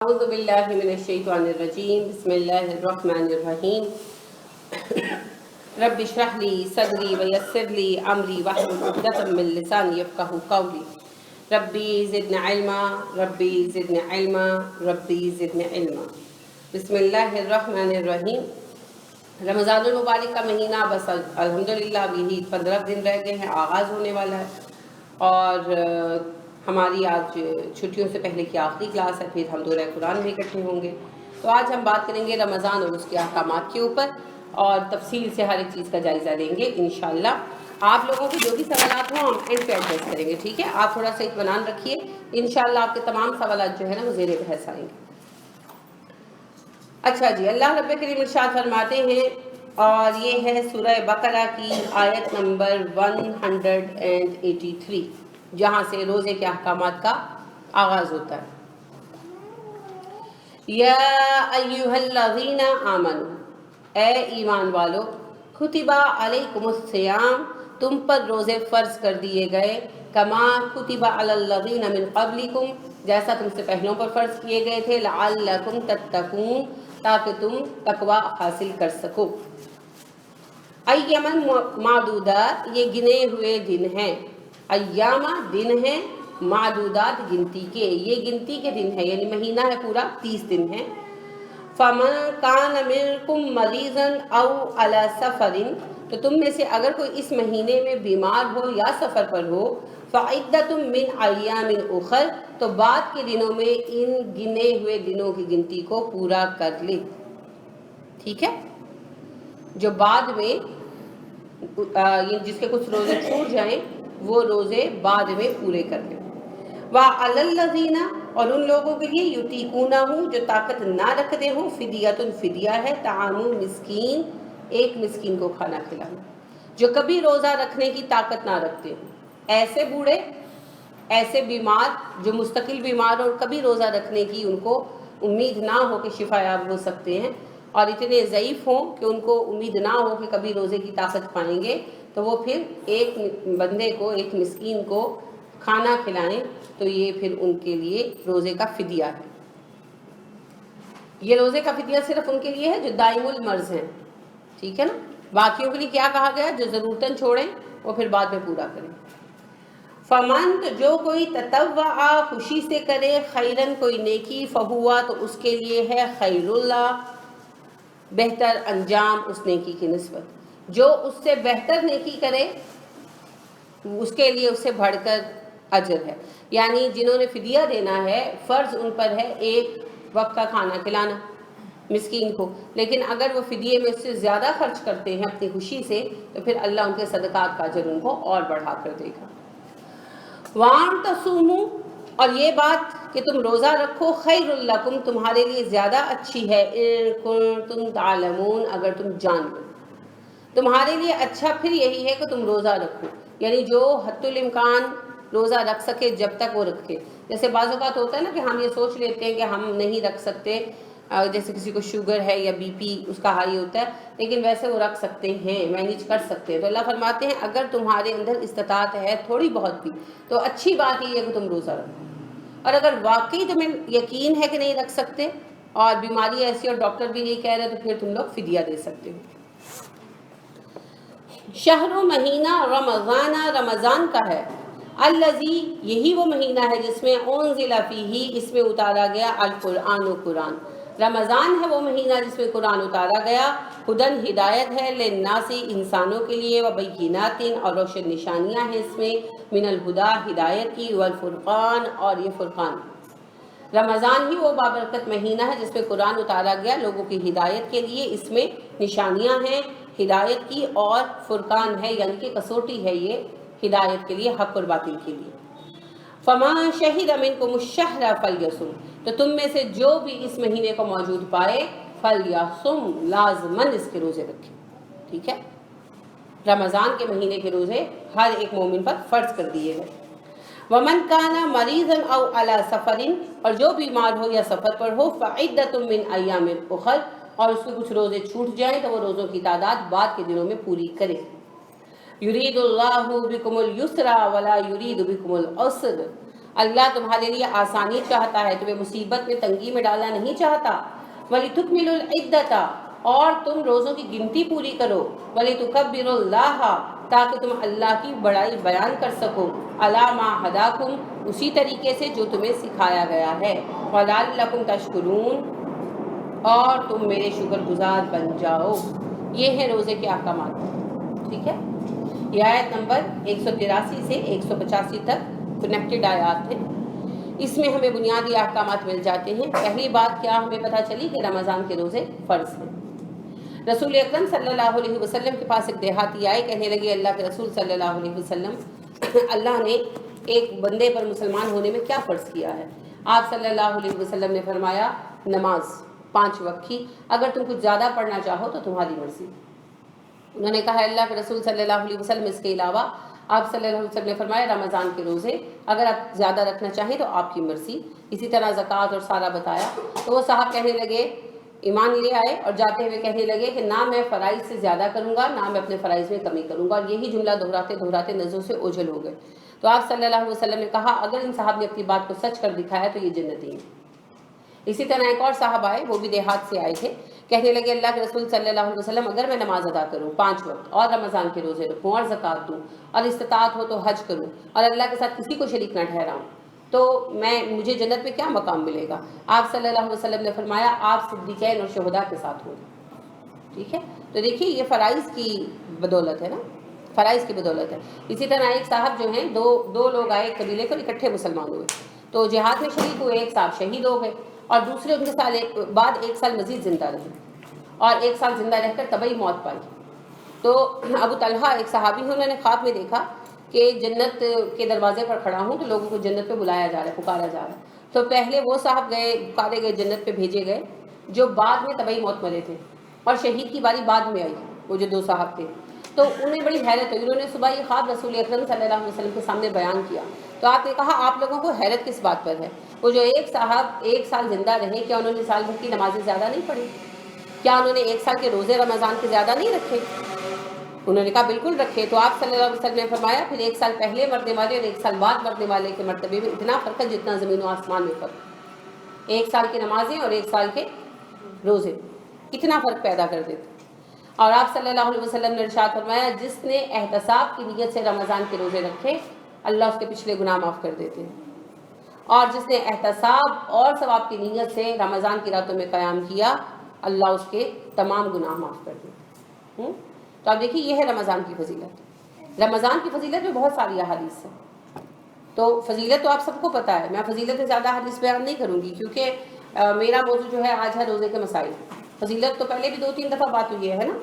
اعوذ باللہ من الشیطان الرجیم بسم اللہ الرحمن الرحیم رب اشرح لی صدری ویسر لی امری واحلل عقدۃ من لسانی یفقہوا قولی ربی زدنی علما ربی زدنی علما ربی زدنی علما۔ بسم اللہ الرحمن الرحیم۔ رمضان المبارک کا مہینہ بس الحمدللہ ابھی 15 دن رہ گئے ہیں، آغاز ہونے والا ہے اور ہماری آج چھٹیوں سے پہلے کی آخری کلاس ہے، پھر ہم دورہ قرآن میں اکٹھے ہوں گے۔ تو آج ہم بات کریں گے رمضان اور اس کے احکامات کے اوپر اور تفصیل سے ہر ایک چیز کا جائزہ لیں گے انشاءاللہ۔ آپ لوگوں کے جو بھی سوالات ہوں ہم اینڈ پہ ایڈریس کریں گے، ٹھیک ہے؟ آپ تھوڑا سا اطمینان رکھیے، انشاءاللہ آپ کے تمام سوالات جو ہے نا وہ زیر بحث آئیں گے۔ اچھا جی، اللہ رب کریم ارشاد فرماتے ہیں اور یہ ہے سورہ بقرہ کی آیت نمبر 183 جہاں سے روزے کے احکامات کا آغاز ہوتا ہے۔ یا ایھا الذین آمنوا، اے ایمان والو، کتب علیکم الصیام، تم پر روزے فرض کر دیے گئے، کما کتب علی الذین من قبلکم، جیسا تم سے پہلوں پر فرض کیے گئے تھے، لعلکم تتقون، تاکہ تم تقوی حاصل کر سکو۔ ایامن معدودات، یہ گنے ہوئے دن ہیں، ایامہ دن ہیں، معدودات گنتی کے، یہ گنتی کے دن ہے، یعنی مہینہ ہے پورا 30 دن ہے۔ فمن کان منکم مریضا او علی سفر، تو تم میں سے اگر کوئی اس مہینے میں بیمار ہو یا سفر پر ہو، فعدۃ من ایام اخر، تو بعد کے دنوں میں ان گنے ہوئے دنوں کی گنتی کو پورا کر لے، ٹھیک ہے؟ جو بعد میں جس کے کچھ روزے چھوٹ جائیں وہ روزے بعد میں پورے کر لیں۔ وَعَلَى الَّذِينَ، اور ان لوگوں کے لیے یُطِیقُونَهُ، جو طاقت نہ رکھتے ہوں، فدیۃ، فدیہ ہے، طعام مسکین، ایک مسکین کو کھانا کھلانا۔ جو کبھی روزہ رکھنے کی طاقت نہ رکھتے ہوں، ایسے بوڑھے، ایسے بیمار جو مستقل بیمار اور کبھی روزہ رکھنے کی ان کو امید نہ ہو کہ شفا یاب ہو سکتے ہیں، اور اتنے ضعیف ہوں کہ ان کو امید نہ ہو کہ کبھی روزے کی طاقت پائیں گے، تو وہ پھر ایک بندے کو، ایک مسکین کو کھانا کھلائیں، تو یہ پھر ان کے لیے روزے کا فدیہ ہے۔ یہ روزے کا فدیہ صرف ان کے لیے ہے جو دائم المرض ہیں، ٹھیک ہے نا؟ باقیوں کے لیے کیا کہا گیا؟ جو ضرورتاً چھوڑیں وہ پھر بعد میں پورا کریں۔ فمن، تو جو کوئی تطوع، خوشی سے کرے، خیرن، کوئی نیکی، فہوا، تو اس کے لیے ہے خیر اللہ، بہتر انجام اس نیکی کی نسبت۔ جو اس سے بہتر نیکی کرے اس کے لیے اس سے بڑھ کر اجر ہے، یعنی جنہوں نے فدیہ دینا ہے فرض ان پر ہے ایک وقت کا کھانا کھلانا مسکین کو، لیکن اگر وہ فدیے میں اس سے زیادہ خرچ کرتے ہیں اپنی خوشی سے تو پھر اللہ ان کے صدقات کا اجر ان کو اور بڑھا کر دے گا۔ وَأَن تَصُومُوا، اور یہ بات کہ تم روزہ رکھو، خیر لکم، تمہارے لیے زیادہ اچھی ہے، ان کنتم تعلمون، اگر تم جان لو، تمہارے لیے اچھا پھر یہی ہے کہ تم روزہ رکھو، یعنی جو حد الامکان روزہ رکھ سکے جب تک وہ رکھے۔ جیسے بعض اوقات ہوتا ہے نا کہ ہم یہ سوچ لیتے ہیں کہ ہم نہیں رکھ سکتے، جیسے کسی کو شوگر ہے یا بی پی اس کا ہائی ہوتا ہے، لیکن ویسے وہ رکھ سکتے ہیں، مینیج کر سکتے ہیں۔ تو اللہ فرماتے ہیں اگر تمہارے اندر استطاعت ہے تھوڑی بہت بھی تو اچھی بات یہ ہے کہ تم روزہ رکھو، اور اگر واقعی تمہیں یقین ہے کہ نہیں رکھ سکتے اور بیماری ایسی اور ڈاکٹر بھی نہیں کہہ رہے تو پھر تم لوگ فدیہ دے سکتے ہو۔ شہر، مہینہ، رمضان، رمضان کا ہے، الذی، یہی وہ مہینہ ہے جس میں انزل فیہ، اس میں اتارا گیا، القرآن، و قرآن۔ رمضان ہے وہ مہینہ جس میں قرآن اتارا گیا، ہدن، ہدایت ہے، للناس، انسانوں کے لیے، وبینات، اور روشن نشانیاں ہیں اس میں، من الہدی، ہدایت کی، والفرقان، اور یہ فرقان۔ رمضان ہی وہ بابرکت مہینہ ہے جس میں قرآن اتارا گیا لوگوں کی ہدایت کے لیے، اس میں نشانیاں ہیں ہدایت کی، اور فرقان ہے یعنی کہ کسوٹی ہے یہ ہدایت کے لیے، حق اور باطل کے لیے۔ فَمَن شَهِدَ مِنكُمُ الشَّهْرَ فَلْيَصُمْ، تو تم میں سے جو بھی اس مہینے کو موجود پائے، فَلْيَصُمْ، لازماً اس کے روزے رکھے، ٹھیک ہے؟ رمضان کے مہینے کے روزے ہر ایک مومن پر فرض کر دیے گئے۔ وَمَن كَانَ مَرِيضًا أَوْ عَلَى سَفَرٍ، اور جو بیمار ہو یا سفر پر ہو، فَعِدَّةٌ مِّنْ أَيَّامٍ أُخَرَ، اور اس کے کچھ روزے چھوٹ جائیں تو وہ روزوں کی تعداد بعد کے دنوں میں پوری کرے۔ یرید اللہ بکم الیسر ولا یرید بکم العسر، اللہ تمہارے لیے آسانی چاہتا ہے، تمہیں مصیبت میں تنگی میں ڈالنا نہیں چاہتا۔ وَلِتُكْمِلُوا الْعِدَّةَ اور تم روزوں کی گنتی پوری کرو، وَلِتُكَبِّرُوا اللَّهَ تاکہ تم اللہ کی بڑائی بیان کر سکو، عَلَىٰ مَا هَدَاكُمْ اسی طریقے سے جو تمہیں سکھایا گیا ہے، وَلَعَلَّكُمْ تَشْكُرُونَ اور تم میرے شکر گزار بن جاؤ۔ یہ ہیں روزے کے احکامات، ٹھیک ہے۔ یہ آیت نمبر 183 سے 185 تک کنیکٹڈ آیات ہیں۔ اس میں ہمیں بنیادی احکامات مل جاتے ہیں۔ پہلی بات کیا ہمیں پتہ چلی کہ رمضان کے روزے فرض ہیں۔ رسول اکرم صلی اللہ علیہ وسلم کے پاس ایک دیہاتی آئے، کہنے لگے اللہ کے رسول صلی اللہ علیہ وسلم، اللہ نے ایک بندے پر مسلمان ہونے میں کیا فرض کیا ہے؟ آپ صلی اللہ علیہ وسلم نے فرمایا نماز 5 وقت کی، اگر تم کچھ زیادہ پڑھنا چاہو تو تمہاری مرضی۔ انہوں نے کہا اللہ کے رسول صلی اللہ علیہ وسلم اس کے علاوہ؟ آپ صلی اللہ علیہ وسلم نے فرمایا رمضان کے روزے اگر آپ زیادہ رکھنا چاہیں تو آپ کی مرضی۔ اسی طرح زکوٰۃ اور سارا بتایا۔ تو وہ صاحب کہنے لگے، ایمان لے آئے اور جاتے ہوئے کہنے لگے کہ نہ میں فرائض سے زیادہ کروں گا، نہ میں اپنے فرائض میں کمی کروں گا، اور یہی جملہ دہراتے دہراتے نظروں سے اوجھل ہو گئے۔ تو آپ صلی اللہ علیہ وسلم نے کہا اگر ان صاحب نے اپنی بات کو سچ کر دکھایا تو یہ جنتی ہیں۔ اسی طرح ایک اور صاحب آئے، وہ بھی دیہات سے آئے تھے، کہنے لگے اللہ کے رسول صلی اللہ علیہ وسلم اگر میں نماز ادا کروں 5 وقت اور رمضان کے روزے رکھوں اور زکوٰۃ دوں اور استطاعت ہو تو حج کروں اور اللہ کے ساتھ کسی کو شریک نہ ٹھہراؤں تو مجھے جنت میں کیا مقام ملے گا؟ آپ صلی اللہ علیہ وسلم نے فرمایا آپ صدیقین اور شہداء کے ساتھ ہوں۔ ٹھیک ہے، تو دیکھیے یہ فرائض کی بدولت ہے نا، فرائض کی بدولت ہے۔ اسی طرح ایک صاحب جو ہیں دو لوگ آئے قبیلے کو، اکٹھے مسلمان ہوئے، تو جہاد میں شریک ہوئے، ایک صاحب شہید ہو گئے اور دوسرے ان کے بعد 1 سال مزید زندہ رہے اور 1 سال زندہ رہ کر طبعی موت پائی۔ تو ابو طلحہ ایک صحابی ہیں، انہوں نے خواب میں دیکھا کہ جنت کے دروازے پر کھڑا ہوں تو لوگوں کو جنت پہ بلایا جا رہا ہے، پکارا جا رہا ہے۔ تو پہلے وہ صاحب گئے، پکارے گئے، جنت پہ بھیجے گئے جو بعد میں طبعی موت مرے تھے، اور شہید کی باری بعد میں آئی، وہ جو 2 صاحب تھے۔ تو انہیں بڑی حیرت ہوئی، انہوں نے صبح یہ خواب رسول اکرم صلی اللہ علیہ وسلم کے سامنے بیان کیا۔ تو آپ نے کہا آپ لوگوں کو حیرت کس بات پر ہے؟ وہ جو ایک صاحب 1 سال زندہ رہے، کیا انہوں نے سال بھر کی نمازیں زیادہ نہیں پڑھی؟ کیا انہوں نے 1 سال کے روزے رمضان کے زیادہ نہیں رکھے؟ انہوں نے کہا بالکل رکھے۔ تو آپ صلی اللہ علیہ وسلم نے فرمایا پھر 1 سال پہلے مرنے والے اور 1 سال بعد مرنے والے کے مرتبے میں اتنا فرق ہے جتنا زمین و آسمان میں فرق۔ 1 سال کی نمازیں اور 1 سال کے روزے کتنا فرق پیدا کر دیتے۔ اور آپ صلی اللہ علیہ وسلم نے ارشاد فرمایا جس نے احتساب کی نیت سے رمضان کے روزے رکھے اللہ اس کے پچھلے گناہ معاف کر دیتے ہیں، اور جس نے احتساب اور ثواب کی نیت سے رمضان کی راتوں میں قیام کیا اللہ اس کے تمام گناہ معاف کر دیتے ہیں۔ تو آپ دیکھیے یہ ہے رمضان کی فضیلت۔ رمضان کی فضیلت میں بہت ساری احادیث ہیں، تو فضیلت تو آپ سب کو پتہ ہے، میں فضیلت سے زیادہ حدیث بیان نہیں کروں گی کیونکہ میرا موضوع جو ہے آج ہے روزے کے مسائل۔ فضیلت تو پہلے بھی 2-3 دفعہ بات ہوئی ہے نا۔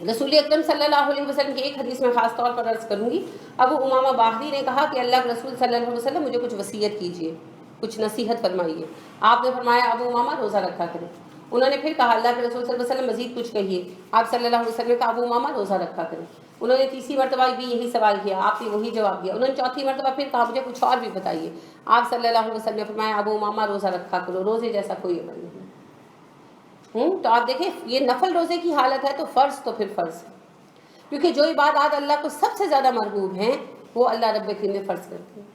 رسول اکرم صلی اللہ علیہ وسلم کی ایک حدیث میں خاص طور پر عرض کروں گی، ابو امامہ باہری نے کہا کہ اللہ کے رسول صلی اللہ علیہ وسلم مجھے کچھ وصیت کیجیے، کچھ نصیحت فرمائیے۔ آپ نے فرمایا ابو امامہ روزہ رکھا کریں۔ انہوں نے پھر کہا اللہ کے رسول صلی اللہ علیہ وسلم مزید کچھ کہیے۔ آپ صلی اللہ علیہ وسلم نے کہا ابو امامہ روزہ رکھا کریں۔ انہوں نے تیسری مرتبہ بھی یہی سوال کیا، آپ نے وہی جواب دیا۔ انہوں نے چوتھی مرتبہ پھر کہا مجھے کچھ اور بھی بتائیے۔ آپ صلی اللہ علیہ وسلم نے فرمایا ابو امامہ روزہ رکھا کرو، روزے جیسا کوئی عمل نہیں۔ تو آپ دیکھیں یہ نفل روزے کی حالت ہے، تو فرض تو پھر فرض ہے، کیونکہ جو عبادات اللہ کو سب سے زیادہ مرغوب ہیں وہ اللہ رب العالمین نے فرض کرتے ہیں۔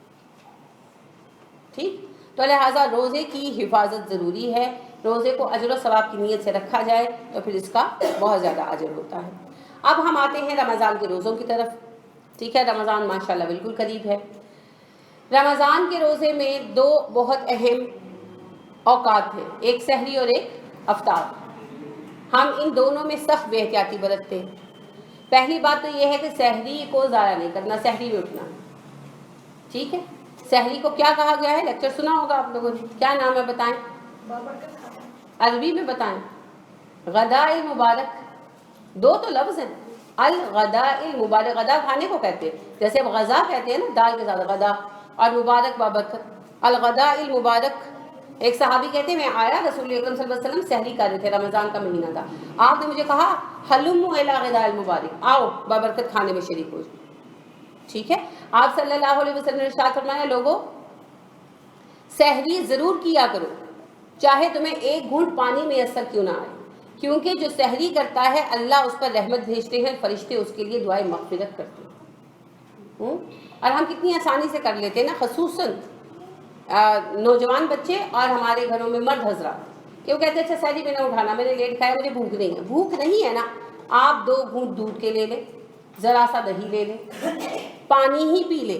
ٹھیک، تو لہٰذا روزے کی حفاظت ضروری ہے۔ روزے کو اجر و ثواب کی نیت سے رکھا جائے تو پھر اس کا بہت زیادہ اجر ہوتا ہے۔ اب ہم آتے ہیں رمضان کے روزوں کی طرف۔ ٹھیک ہے، رمضان ماشاءاللہ بالکل قریب ہے۔ رمضان کے روزے میں 2 بہت اہم اوقات ہیں، ایک سحری اور ایک افطار۔ ہم ان دونوں میں سخت بے احتیاطی برتتے ہیں۔ پہلی بات تو یہ ہے کہ سحری کو ضائع نہیں کرنا، سحری میں اٹھنا ہے۔ ٹھیک ہے، سحری کو کیا کہا گیا ہے؟ لیکچر سنا ہوگا آپ لوگوں نے، کیا نام ہے بتائیں؟ عربی میں بتائیں۔ غداء المبارک، 2 تو لفظ ہیں، الغداء المبارک، غدا کھانے کو کہتے ہیں، جیسے غذا کہتے ہیں نا دال کے ساتھ غدا، اور مبارک بابرکت، الغداء المبارک۔ ایک صحابی کہتے ہیں میں آیا رسول اکرم صلی اللہ علیہ وسلم سحری کر رہے تھے، رمضان کا مہینہ تھا، آپ نے مجھے کہا حلموا الی غداء المبارک، آؤ بابرکت کھانے میں شریک ہو جاؤ۔ ٹھیک ہے، آپ صلی اللہ علیہ وسلم نے ارشاد فرمایا لوگوں سحری ضرور کیا کرو، چاہے تمہیں 1 گھونٹ پانی میں میسر کیوں نہ آئے، کیونکہ جو سحری کرتا ہے اللہ اس پر رحمت بھیجتے ہیں، فرشتے اس کے لیے دعائے مغفرت کرتے ہیں۔ اور ہم کتنی آسانی سے کر لیتے ہیں نا، خصوصاً نوجوان بچے اور ہمارے گھروں میں مرد حضرات، کہ وہ کہتے ہیں اچھا سحری میں نہ اٹھانا، میں نے لیٹ کھایا، مجھے بھوک نہیں ہے. بھوک نہیں ہے نا، آپ 2 گھونٹ دودھ کے لے لیں، ذرا سا دہی لے لیں، پانی ہی پی لیں،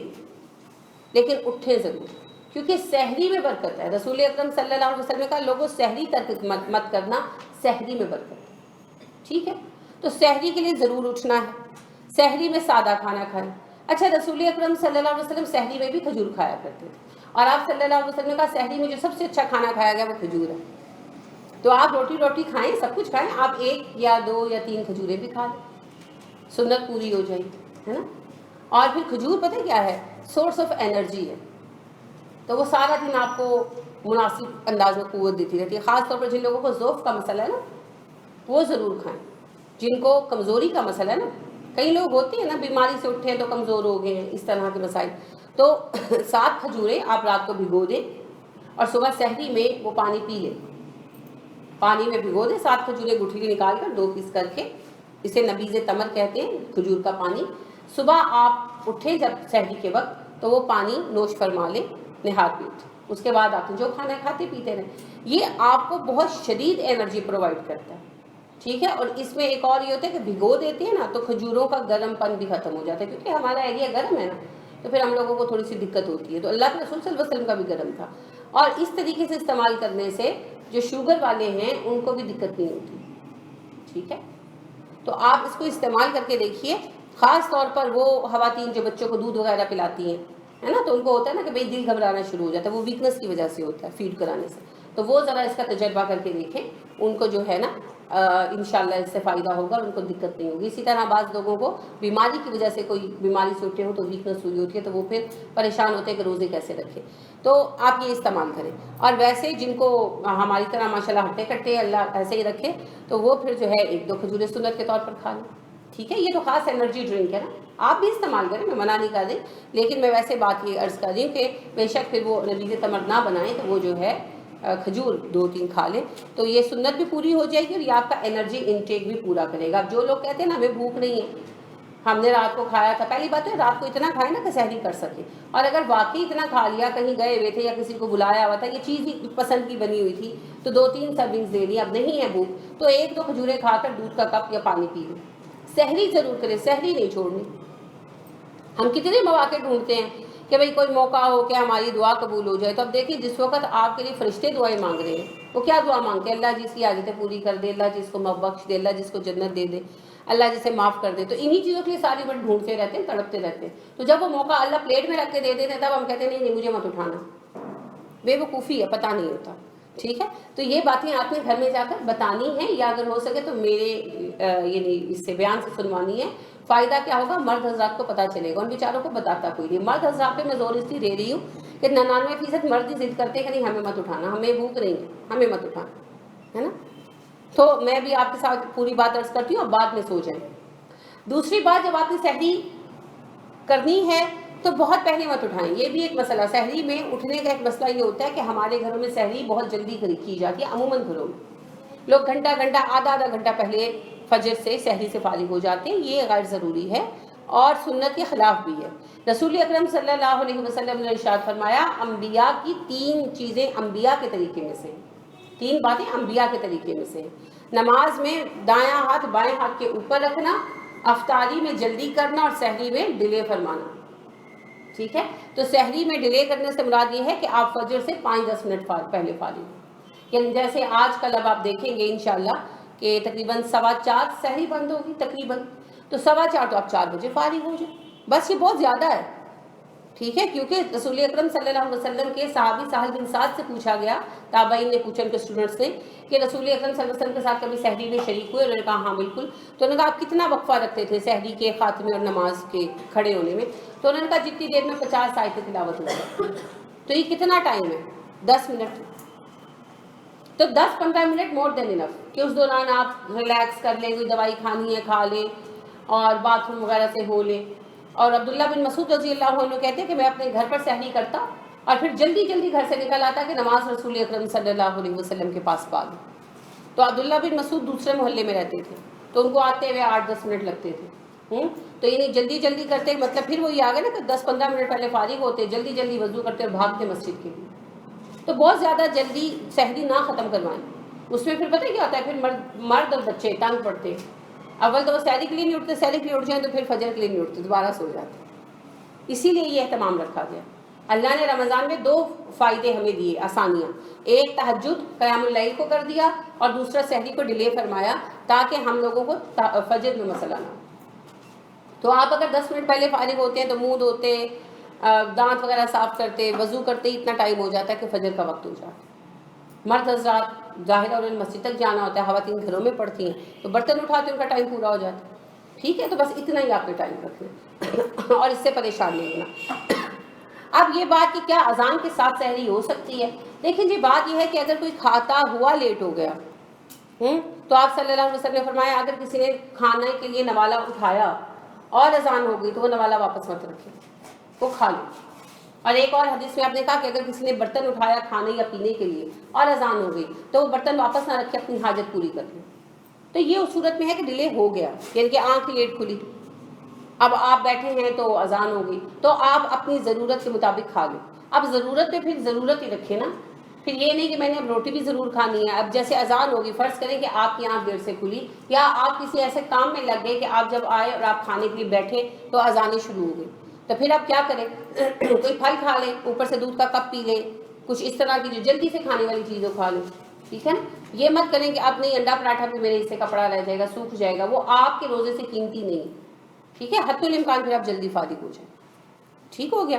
لیکن اٹھیں ضرور، کیونکہ سحری میں برکت ہے. رسول اکرم صلی اللہ علیہ وسلم کا لوگوں سحری ترک مت کرنا، سحری میں برکت ہے. ٹھیک ہے، تو سحری کے لیے ضرور اٹھنا ہے. سحری میں سادہ کھانا کھائیں. اچھا، رسول اکرم صلی اللہ علیہ وسلم سحری میں بھی کھجور کھایا کرتے تھے، اور آپ صلی اللہ علیہ وسلم کا سحری میں جو سب سے اچھا کھانا کھایا گیا وہ کھجور ہے. تو آپ روٹی کھائیں، سب کچھ کھائیں، آپ 1 یا 2 یا 3 کھجوریں بھی کھا لیں، سنت پوری ہو جائے گی، ہے نا. اور پھر کھجور پتہ کیا ہے، سورس آف انرجی ہے، تو وہ سارا دن آپ کو مناسب انداز میں قوت دیتی رہتی ہے. خاص طور پر جن لوگوں کو ضعف کا مسئلہ ہے نا، وہ ضرور کھائیں. جن کو کمزوری کا مسئلہ ہے نا، کئی لوگ ہوتے ہیں نا بیماری سے اٹھے تو کمزور ہو گئے ہیں، اس طرح کے مسائل، تو 7 کھجوریں آپ رات کو بھگو دیں اور صبح سحری میں وہ پانی پی لیں. پانی میں بھگو دیں 7 کھجوریں، گٹھلی نکال کر 2 پیس کر کے، اسے نبیذ تمر کہتے ہیں، کھجور کا پانی. صبح آپ اٹھیں جب سحری کے وقت تو وہ پانی نوش فرما لیں، نہار پیٹ. اس کے بعد آپ جو کھانا کھاتے پیتے رہیں. یہ آپ کو بہت شدید انرجی پرووائڈ کرتا ہے. ٹھیک ہے، اور اس میں ایک اور یہ ہوتا ہے کہ بھگو دیتے ہیں نا تو کھجوروں کا گرم پن بھی ختم ہو جاتا ہے، کیونکہ ہمارا ایریا گرم ہے نا، تو پھر ہم لوگوں کو تھوڑی سی دقت ہوتی ہے. تو اللہ کے رسول صلی اللہ علیہ وسلم کا بھی گرم تھا، اور اس طریقے سے استعمال کرنے سے جو شوگر والے ہیں ان کو بھی دقت نہیں ہوتی. ٹھیک ہے، تو آپ اس کو استعمال کر کے دیکھیے. خاص طور پر وہ خواتین جو بچوں کو دودھ وغیرہ پلاتی ہیں، ہے نا، تو ان کو ہوتا ہے نا کہ بھئی دل گھبرانا شروع ہو جاتا ہے، وہ ویکنس کی وجہ سے ہوتا ہے فیڈ کرانے سے. تو وہ ذرا اس کا تجربہ کر کے دیکھیں، ان کو جو ہے نا انشاءاللہ اس سے فائدہ ہوگا اور ان کو دقت نہیں ہوگی. اسی طرح بعض لوگوں کو بیماری کی وجہ سے، کوئی بیماری سے اٹھے ہو تو ویکنس ہوئی ہوتی ہے، تو وہ پھر پریشان ہوتے ہیں کہ روزے کیسے رکھیں. تو آپ یہ استعمال کریں. اور ویسے جن کو ہماری طرح ماشاءاللہ ہٹے کٹے اللہ ایسے ہی رکھے، تو وہ پھر جو ہے 1-2 کھجوریں سنت کے طور پر کھا لیں. ٹھیک ہے، یہ تو خاص انرجی ڈرنک ہے نا، آپ بھی استعمال کریں، میں منع نہیں کر رہی، لیکن میں ویسے بات یہ عرض کر رہی ہوں کہ بے شک پھر وہ نبیذ تمر نہ بنائیں، تو وہ جو ہے کھجور 2-3 کھا لیں، تو یہ سنت بھی پوری ہو جائے گی اور یہ آپ کا انرجی انٹیک بھی پورا کرے گا. اب جو لوگ کہتے ہیں نا ہمیں بھوک نہیں ہے، ہم نے رات کو کھایا تھا، پہلی بات ہے رات کو اتنا کھائے نا کہ سحری کر سکے، اور اگر واقعی اتنا کھا لیا، کہیں گئے ہوئے تھے یا کسی کو بلایا ہوا تھا، یہ چیز ہی پسند کی بنی ہوئی تھی، تو 2-3 سرونگز دے لی، اب نہیں ہے بھوک تو 1-2 کھجوریں کھا کر دودھ کا کپ یا پانی پی لیں. سحری ضرور کریں، سحری نہیں چھوڑنی. ہم کتنے مواقع ڈھونڈتے ہیں کہ بھئی کوئی موقع ہو کہ ہماری دعا قبول ہو جائے. تو اب دیکھیے جس وقت آپ کے لیے فرشتے دعائیں مانگ رہے ہیں، وہ کیا دعا مانگتے ہیں؟ اللہ جس کی حاجتیں پوری کر دے، اللہ جس کو بخش دے، اللہ جس کو جنت دے دے، اللہ جسے معاف کر دے. تو انہی چیزوں کے لیے ساری عمر ڈھونڈتے رہتے ہیں، تڑپتے رہتے ہیں. تو جب وہ موقع اللہ پلیٹ میں رکھ کے دے دیتے ہیں، تب ہم کہتے ہیں نہیں مجھے مت اٹھانا. بے وقوفی ہے، پتہ نہیں ہوتا. ٹھیک ہے، تو یہ باتیں آپ نے گھر میں جا کر بتانی ہیں، یا اگر ہو سکے تو میرے یعنی اس سے بیان سے سنوانی ہے. فائدہ کیا ہوگا؟ مرد حضرات کو پتہ چلے گا، ان بیچاروں کو بتاتا کوئی نہیں. مرد حضرات پہ میں زور اس لیے دے رہی ہوں کہ 99% مرد ہی ضد کرتے ہیں کہ نہیں ہمیں مت اٹھانا، ہمیں بھوک نہیں ہے، ہمیں مت اٹھانا، ہے نا. تو میں بھی آپ کے ساتھ پوری بات عرض کرتی ہوں، اب بعد میں سو جائیں. دوسری بات، جب آپ نے سحری کرنی ہے تو بہت پہلے مت اٹھائیں. یہ بھی ایک مسئلہ، سحری میں اٹھنے کا ایک مسئلہ یہ ہوتا ہے کہ ہمارے گھروں میں سحری بہت جلدی کی جاتی ہے. عموماً گھروں میں لوگ گھنٹہ آدھا گھنٹہ پہلے فجر سے سحری سے فارغ ہو جاتے ہیں. یہ غیر ضروری ہے اور سنت کے خلاف بھی ہے. رسول اکرم صلی اللہ علیہ وسلم نے ارشاد فرمایا، انبیاء کی 3 چیزیں انبیاء کے طریقے میں سے، 3 باتیں انبیاء کے طریقے میں سے. نماز میں دایاں ہاتھ بائیں ہاتھ کے اوپر رکھنا، افطاری میں جلدی کرنا، اور سحری میں ڈیلے فرمانا. ٹھیک ہے، تو سحری میں ڈیلے کرنے سے مراد یہ ہے کہ آپ فجر سے 5-10 منٹ پہلے فارغ ہوں. یعنی جیسے آج کل اب آپ دیکھیں گے انشاءاللہ کہ تقریباً 4:15 سحری بند ہوگی تقریباً، تو 4:15 تو آپ 4 بجے فارغ ہو جائیں. بس یہ بہت زیادہ ہے. ٹھیک ہے، کیونکہ رسول اکرم صلی اللہ علیہ وسلم کے صحابی سہل بن سعد سے پوچھا گیا، تابعین نے پوچھا ان کے اسٹوڈنٹس نے، کہ رسول اکرم صلی اللہ علیہ وسلم کے ساتھ کبھی سحری میں شریک ہوئے؟ انہوں نے کہا ہاں بالکل. تو انہوں نے کہا آپ کتنا وقفہ رکھتے تھے سحری کے خاتمے اور نماز کے کھڑے ہونے میں؟ تو انہوں نے کہا جتنی دیر میں 50 آیتیں تلاوت ہو جائے. تو یہ کتنا ٹائم ہے؟ 10 منٹ. تو 10-15 منٹ مور دین انف کہ اس دوران آپ ریلیکس کر لیں، کوئی دوائی کھانی ہے کھا لیں اور باتھ روم وغیرہ سے ہو لیں. اور عبداللہ بن مسعود رضی اللہ عنہ کہتے ہیں کہ میں اپنے گھر پر سحری کرتا اور پھر جلدی گھر سے نکل آتا کہ نماز رسول اکرم صلی اللہ علیہ وسلم کے پاس پا لوں. تو عبداللہ بن مسعود دوسرے محلے میں رہتے تھے، تو ان کو آتے ہوئے 8-10 منٹ لگتے تھے. تو یعنی جلدی جلدی کرتے مطلب پھر وہی آ گئے نا کہ 10-15 منٹ پہلے فارغ ہوتے، جلدی جلدی وضو کرتے اور بھاگتے مسجد کے لیے. تو بہت زیادہ جلدی سحری نہ ختم کروائیں. اس میں پھر پتہ کیا ہوتا ہے، پھر مرد اور بچے تنگ پڑتے. اول تو وہ سحری کے لیے نہیں اٹھتے، سحری کے لیے اٹھ جائیں تو پھر فجر کے لیے نہیں اٹھتے، دوبارہ سو جاتے. اسی لیے یہ اہتمام رکھا گیا. اللہ نے رمضان میں 2 فائدے ہمیں دیے، آسانیاں. ایک تہجد قیام اللیل کو کر دیا، اور دوسرا سحری کو ڈیلے فرمایا تاکہ ہم لوگوں کو فجر میں مسئلہ نہ ہو. تو آپ اگر 10 منٹ پہلے فارغ ہوتے ہیں تو منہ دھوتے، دانت وغیرہ صاف کرتے، وضو کرتے ہی اتنا ٹائم ہو جاتا ہے کہ فجر کا وقت ہو جاتا ہے. مرد حضرات ظاہر اور مسجد تک جانا ہوتا ہے، خواتین گھروں میں پڑتی ہیں تو برتن اٹھاتے ان کا ٹائم پورا ہو جاتا ہے. ٹھیک ہے، تو بس اتنا ہی آپ نے ٹائم رکھنا اور اس سے پریشان نہیں ہونا. اب یہ بات کہ کیا اذان کے ساتھ سحری ہو سکتی ہے، دیکھیں جی بات یہ ہے کہ اگر کوئی کھاتا ہوا لیٹ ہو گیا تو آپ صلی اللہ علیہ وسلم نے فرمایا اگر کسی نے کھانے کے لیے نوالا اٹھایا اور اذان ہو گئی تو وہ نوالا واپس مت رکھے، وہ کھا لے. اور ایک اور حدیث میں آپ نے کہا کہ اگر کسی نے برتن اٹھایا کھانے یا پینے کے لیے اور اذان ہو گئی تو وہ برتن واپس نہ رکھے، اپنی حاجت پوری کر لے. تو یہ اس صورت میں ہے کہ ڈیلے ہو گیا، یعنی کہ آنکھ لیٹ کھلی، اب آپ بیٹھے ہیں تو اذان ہو گئی تو آپ اپنی ضرورت کے مطابق کھا لیں. اب ضرورت پہ پھر ضرورت ہی رکھے نا، پھر یہ نہیں کہ میں نے اب روٹی بھی ضرور کھانی ہے. اب جیسے اذان ہوگی، فرض کریں کہ آپ کی آنکھ دیر سے کھلی یا آپ کسی ایسے کام میں لگ گئے کہ آپ جب آئے اور آپ کھانے کے لیے بیٹھے تو اذانیں شروع ہو گئی، تو پھر آپ کیا کریں؟ کوئی پھل کھا لیں، اوپر سے دودھ کا کپ پی لیں، کچھ اس طرح کی جو جلدی سے کھانے والی چیزیں کھا لیں. ٹھیک ہے نا، یہ مت کریں کہ اب نہیں انڈا پراٹھا بھی میرے حصے کا پڑا رہ جائے گا، سوکھ جائے گا، وہ آپ کے روزے سے قیمتی نہیں. ٹھیک ہے، حتی الامکان پھر آپ جلدی فارغ ہو جائیں. ٹھیک ہو گیا.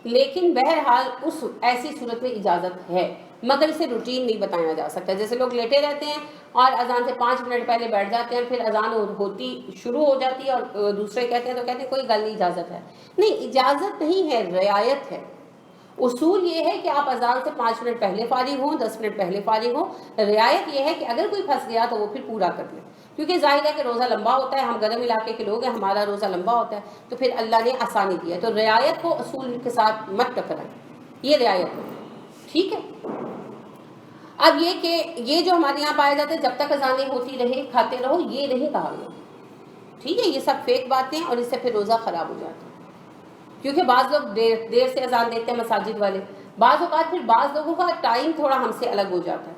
لیکن بہرحال اس ایسی صورت میں اجازت ہے، مگر اسے روٹین نہیں بتایا جا سکتا. جیسے لوگ لیٹے رہتے ہیں اور اذان سے 5 منٹ پہلے بیٹھ جاتے ہیں، پھر اذان ہوتی شروع ہو جاتی ہے اور دوسرے کہتے ہیں تو کہتے ہیں کوئی گل نہیں، اجازت ہے. نہیں، اجازت نہیں ہے، رعایت ہے. اصول یہ ہے کہ آپ اذان سے 5 منٹ پہلے فارغ ہوں، 10 منٹ پہلے فارغ ہوں. رعایت یہ ہے کہ اگر کوئی پھنس گیا تو وہ پھر پورا کر لے، کیونکہ ظاہر ہے کہ روزہ لمبا ہوتا ہے، ہم گرم علاقے کے لوگ ہیں، ہمارا روزہ لمبا ہوتا ہے، تو پھر اللہ نے آسانی دی ہے. تو رعایت کو اصول کے ساتھ مت ٹکرائیں، یہ رعایت ہے. ٹھیک ہے. اب یہ کہ یہ جو ہمارے یہاں پایا جاتا ہے جب تک اذانیں ہوتی رہے کھاتے رہو، یہ نہیں کہا گیا. ٹھیک ہے، یہ سب فیک باتیں اور اس سے پھر روزہ خراب ہو جاتا ہے. کیونکہ بعض لوگ دیر سے اذان دیتے ہیں مساجد والے، بعض اوقات پھر بعض لوگوں کا ٹائم تھوڑا ہم سے الگ ہو جاتا ہے.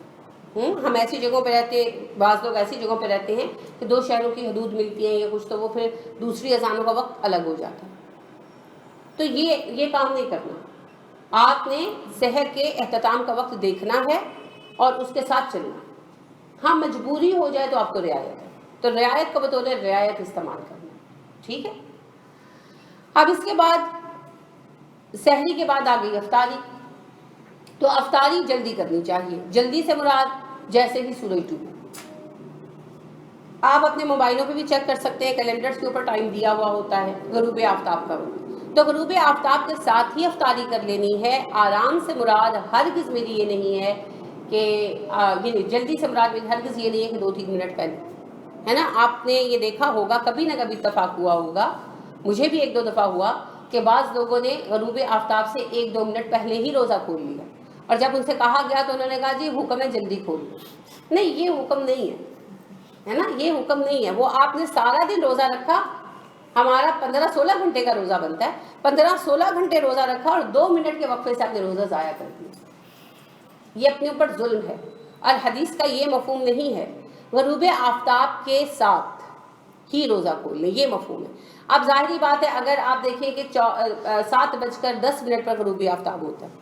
ہم ایسی جگہوں پہ رہتے، بعض لوگ ایسی جگہوں پہ رہتے ہیں کہ 2 شہروں کی حدود ملتی ہیں یا کچھ، تو وہ پھر دوسری اذانوں کا وقت الگ ہو جاتا ہے. تو یہ کام نہیں کرنا. آپ نے سحر کے اختتام کا وقت دیکھنا ہے اور اس کے ساتھ چلنا. ہاں مجبوری ہو جائے تو آپ کو رعایت ہے، تو رعایت کو بطور رعایت استعمال کرنا. ٹھیک ہے. اب اس کے بعد سحری کے بعد آ گئی افطاری. تو افطاری جلدی کرنی چاہیے. جلدی سے مراد جیسے ہی سورج ڈوبے. آپ اپنے موبائلوں پہ بھی چیک کر سکتے ہیں، کیلنڈرز کے اوپر ٹائم دیا ہوا ہوتا ہے غروب آفتاب کا وقت. تو غروب آفتاب کے ساتھ ہی افطاری کر لینی ہے. آرام سے مراد ہرگز میری یہ نہیں ہے کہ یہ جلدی سے مراد میری ہرگز یہ نہیں ہے کہ 2-3 منٹ پہلے، ہے نا. آپ نے یہ دیکھا ہوگا، کبھی نہ کبھی اتفاق ہوا ہوگا، مجھے بھی 1-2 دفعہ ہوا کہ بعض لوگوں نے غروب آفتاب سے 1-2 منٹ پہلے ہی روزہ کھول لیا، اور جب ان سے کہا گیا تو انہوں نے کہا جی حکم ہے جلدی کھول لو. نہیں، یہ حکم نہیں ہے نا، یہ حکم نہیں ہے. وہ آپ نے سارا دن روزہ رکھا، ہمارا 15-16 گھنٹے کا روزہ بنتا ہے، 15-16 گھنٹے روزہ رکھا اور 2 منٹ کے وقفے سے آپ نے روزہ ضائع کر دیا. یہ اپنے اوپر ظلم ہے. اور حدیث کا یہ مفہوم نہیں ہے غروب آفتاب کے ساتھ ہی روزہ کھول لیں، یہ مفہوم ہے. اب ظاہری بات ہے، اگر آپ دیکھیں کہ 7:10 پر غروب آفتاب ہوتا ہے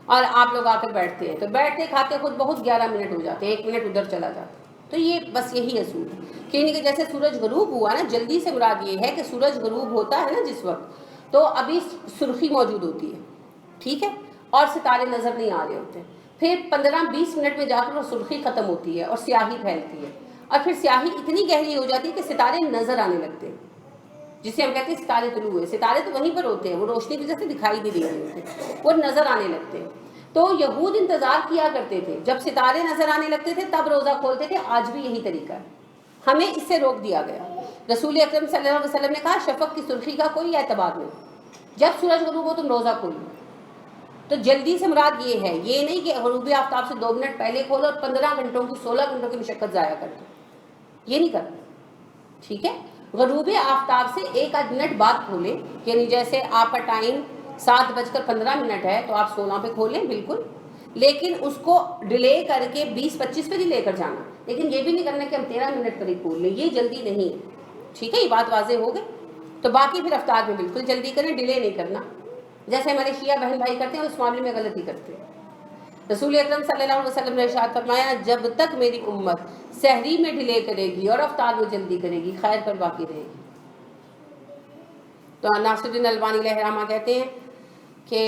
اور آپ لوگ آ کر بیٹھتے ہیں، تو بیٹھتے کھاتے خود بہت 11 منٹ ہو جاتے ہیں، 1 منٹ ادھر چلا جاتا ہے. تو یہ بس یہی اصول ہے کہ جیسے سورج غروب ہوا نا، جلدی سے مراد یہ ہے کہ سورج غروب ہوتا ہے نا جس وقت، تو ابھی سرخی موجود ہوتی ہے. ٹھیک ہے، اور ستارے نظر نہیں آ رہے ہوتے. پھر 15-20 منٹ میں جا کر وہ سرخی ختم ہوتی ہے اور سیاہی پھیلتی ہے، اور پھر سیاہی اتنی گہری ہو جاتی ہے کہ ستارے نظر آنے لگتے ہیں، جسے ہم کہتے ہیں ستارے طلوع ہوئے. ستارے تو وہیں پر ہوتے ہیں، وہ روشنی کی وجہ سے دکھائی نہیں دے رہے ہوتے، وہ نظر آنے لگتے ہیں. تو یہود انتظار کیا کرتے تھے جب ستارے نظر آنے لگتے تھے تب روزہ کھولتے تھے. آج بھی یہی طریقہ ہے، ہمیں اس سے روک دیا گیا. رسول اکرم صلی اللہ علیہ وسلم نے کہا شفق کی سرخی کا کوئی اعتبار نہیں، جب سورج غروب ہو تم روزہ کھولو. تو جلدی سے مراد یہ ہے، یہ نہیں کہ غروب آفتاب سے 2 منٹ پہلے کھولو اور 15 گھنٹوں کی 16 گھنٹوں کی مشقت ضائع کر دو، یہ نہیں کرنا. ٹھیک ہے. غروب آفتاب سے 1 منٹ بعد کھولیں، یعنی جیسے آپ کا ٹائم 7:15 ہے تو آپ 16 پہ کھولیں بالکل، لیکن اس کو ڈیلے کر کے 20-25 پہ نہیں لے کر جانا، لیکن یہ بھی نہیں کرنا کہ ہم 13 منٹ پر ہی کھول لیں، یہ جلدی نہیں ہے، ٹھیک ہے، یہ بات واضح ہو گئی. تو باقی پھر افطار میں بالکل جلدی کریں، ڈیلے نہیں کرنا، جیسے ہمارے شیعہ بہن بھائی کرتے ہیں اس معاملے میں غلطی کرتے ہیں. رسول اکرم صلی اللہ علیہ وسلم نے ارشاد فرمایا جب تک میری امت سحری میں ڈیلے کرے گی اور افطار میں جلدی کرے گی خیر پر باقی رہے گی. تو ناصر الدین البانی علیہ رحمہ کہتے ہیں کہ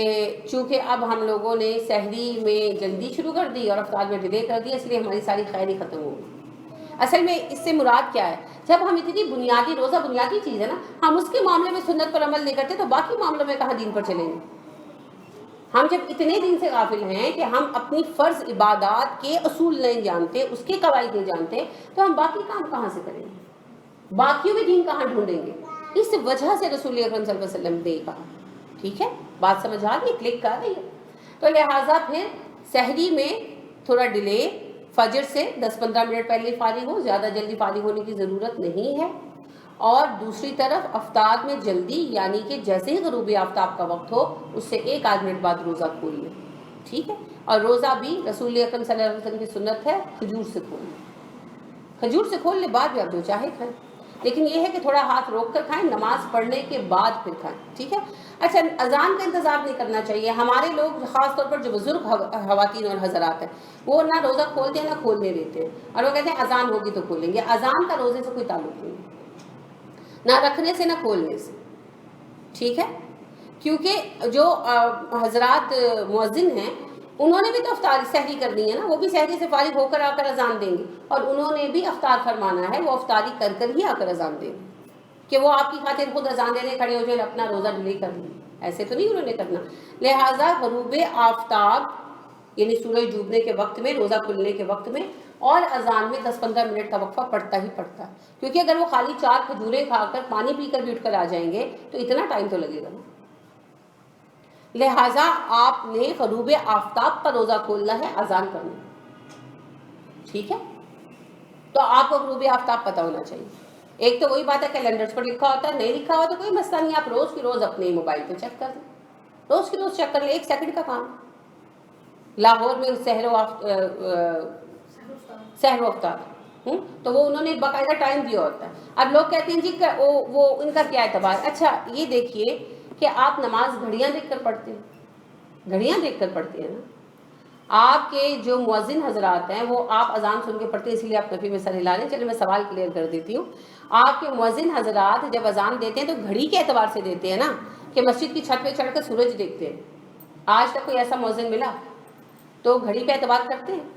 چونکہ اب ہم لوگوں نے سحری میں جلدی شروع کر دی اور افطار میں ڈیلے کر دی، اس لیے ہماری ساری خیری ختم ہو گئی. اصل میں اس سے مراد کیا ہے، جب ہم اتنی بنیادی، روزہ بنیادی چیز ہے نا، ہم اس کے معاملے میں سنت پر عمل نہیں کرتے تو باقی معاملوں میں کہاں دین پر چلیں گے. ہم جب اتنے دن سے غافل ہیں کہ ہم اپنی فرض عبادات کے اصول نہیں جانتے، اس کے قواعد نہیں جانتے، تو ہم باقی کام کہاں سے کریں گے، باقیوں میں دین کہاں ڈھونڈیں گے. اس وجہ سے رسول اکرم صلی اللہ علیہ وسلم نے کہا. ٹھیک ہے، بات سمجھ آ رہی ہے، کلک کر رہی ہے. تو لہٰذا پھر سحری میں تھوڑا ڈیلے، فجر سے 10-15 منٹ پہلے فارغ ہو، زیادہ جلدی فارغ ہونے کی ضرورت نہیں ہے. اور دوسری طرف افطار میں جلدی، یعنی کہ جیسے ہی غروب آفتاب کا وقت ہو اس سے 1 منٹ بعد روزہ کھول لیں. ٹھیک ہے، اور روزہ بھی رسول اکرم صلی اللہ علیہ وسلم کی سنت ہے کھجور سے کھول لیں. کھجور سے کھول لیں، بعد میں آپ جو چاہے کھائیں، لیکن یہ ہے کہ تھوڑا ہاتھ روک کر کھائیں، نماز پڑھنے کے بعد پھر کھائیں. ٹھیک ہے. اچھا، اذان کا انتظار نہیں کرنا چاہیے. ہمارے لوگ خاص طور پر جو بزرگ خواتین اور حضرات ہیں وہ نہ روزہ کھولتے ہیں نہ کھولنے دیتے ہیں، اور وہ کہتے ہیں اذان ہوگی تو کھولیں گے. اذان کا روزے سے کوئی تعلق نہیں، نہ رکھنے سے نہ کھولنے سے. ٹھیک ہے، کیونکہ جو حضرات مؤذن ہیں انہوں نے بھی تو افطار سحری کرنی ہے نا، وہ بھی سحری سے فارغ ہو کر آ کر اذان دیں گے، اور انہوں نے بھی افطار فرمانا ہے، وہ افطاری کر کر ہی آ کر اذان دیں گے. کہ وہ آپ کی خاطر خود اذان دینے کھڑے ہو جائے اپنا روزہ ڈیلے کر لیں، ایسے تو نہیں انہوں نے کرنا. لہٰذا غروب آفتاب یعنی سورج ڈوبنے کے وقت میں، روزہ کھلنے کے وقت میں اور اذان میں 10-15 منٹ کا وقفہ پڑتا ہی پڑتا ہے. کیونکہ اگر وہ خالی 4 کھجوریں کھا کر پانی پی کر بھی اٹھ کر آ جائیں گے تو اتنا ٹائم تو لگے گا نا. لہٰذا آپ نے غروب آفتاب کا روزہ کھولنا ہے، اذان کرنا. ٹھیک ہے، تو آپ کو غروب آفتاب پتہ ہونا چاہیے. ایک تو وہی بات ہے کیلنڈرز پر لکھا ہوتا ہے، نہیں لکھا ہوا تو کوئی مسئلہ نہیں، آپ روز کی روز اپنے موبائل پہ چیک کر لیں، روز کی روز چیک کر لیں، 1 سیکنڈ کا کام. لاہور میں سحر و افطار تو وہ انہوں نے باقاعدہ ٹائم دیا ہوتا ہے. اب لوگ کہتے ہیں جی وہ ان کا کیا اعتبار. اچھا یہ دیکھیے کہ آپ نماز گھڑیاں دیکھ کر پڑھتے ہیں، گھڑیاں دیکھ کر پڑھتے ہیں نا. آپ کے جو مؤذن حضرات ہیں وہ آپ اذان سن کے پڑھتے ہیں، اس لیے آپ نفی میں سر ہلا لیں. چلے میں سوال کلیئر کر دیتی ہوں. آپ کے مؤذن حضرات جب اذان دیتے ہیں تو گھڑی کے اعتبار سے دیتے ہیں نا، کہ مسجد کی چھت پہ چڑھ کر سورج دیکھتے ہیں. آج تک کوئی ایسا مؤذن ملا تو گھڑی پہ اعتبار کرتے ہیں؟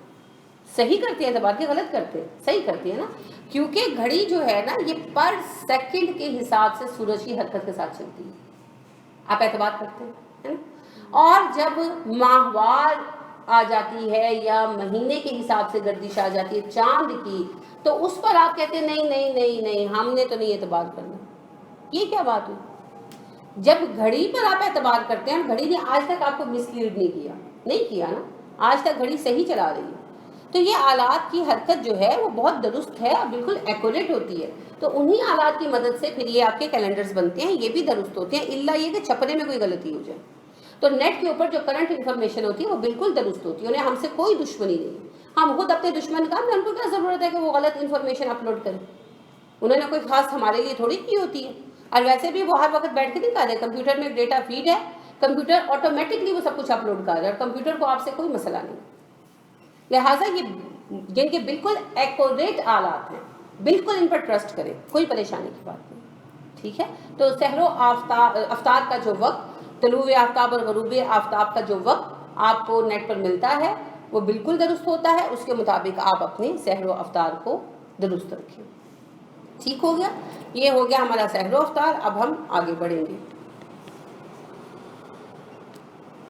صحیح کرتے ہیں اعتبار کے، غلط کرتے ہیں؟ صحیح کرتے ہیں نا، کیونکہ گھڑی جو ہے نا یہ پر سیکنڈ کے حساب سے سورج کی حرکت کے ساتھ چلتی ہے. آپ اعتبار کرتے ہیں. اور جب ماہوار آ جاتی ہے یا مہینے کے حساب سے گردش آ جاتی ہے چاند کی، تو اس پر آپ کہتے ہیں نہیں نہیں نہیں نہیں ہم نے تو نہیں اعتبار کرنا. یہ کیا بات ہوئی؟ جب گھڑی پر آپ اعتبار کرتے ہیں، گھڑی نے آج تک آپ کو مس لیڈ نہیں کیا نا، آج تک گھڑی صحیح چلا رہی ہے. تو یہ آلات کی حرکت جو ہے وہ بہت درست ہے اور بالکل ایکوریٹ ہوتی ہے. تو انہی آلات کی مدد سے پھر یہ آپ کے کیلنڈرز بنتے ہیں، یہ بھی درست ہوتے ہیں، الا یہ کہ چھپنے میں کوئی غلطی ہو جائے. تو نیٹ کے اوپر جو کرنٹ انفارمیشن ہوتی ہے وہ بالکل درست ہوتی ہے، انہیں ہم سے کوئی دشمنی نہیں. ہم خود اپنے دشمن کا ان کو کیا ضرورت ہے کہ وہ غلط انفارمیشن اپلوڈ کریں؟ انہوں نے کوئی خاص ہمارے لیے تھوڑی کی ہوتی ہے. اور ویسے بھی وہ ہر وقت بیٹھ کے نہیں کر رہے، کمپیوٹر میں ایک ڈیٹا فیڈ ہے، کمپیوٹر آٹومیٹکلی وہ سب کچھ اپلوڈ کر رہا ہے، اور کمپیوٹر کو آپ سے کوئی مسئلہ نہیں. لہٰذا یہ جن کے بالکل ایکوریٹ آلات ہیں بالکل ان پر ٹرسٹ کریں، کوئی پریشانی کی بات نہیں. ٹھیک ہے. تو سحر و افطار کا جو وقت، طلوع آفتاب اور غروب آفتاب کا جو وقت آپ کو نیٹ پر ملتا ہے وہ بالکل درست ہوتا ہے. اس کے مطابق آپ اپنے سحر و افطار کو درست رکھیں. ٹھیک ہو گیا؟ یہ ہو گیا ہمارا سحر و افطار. اب ہم آگے بڑھیں گے.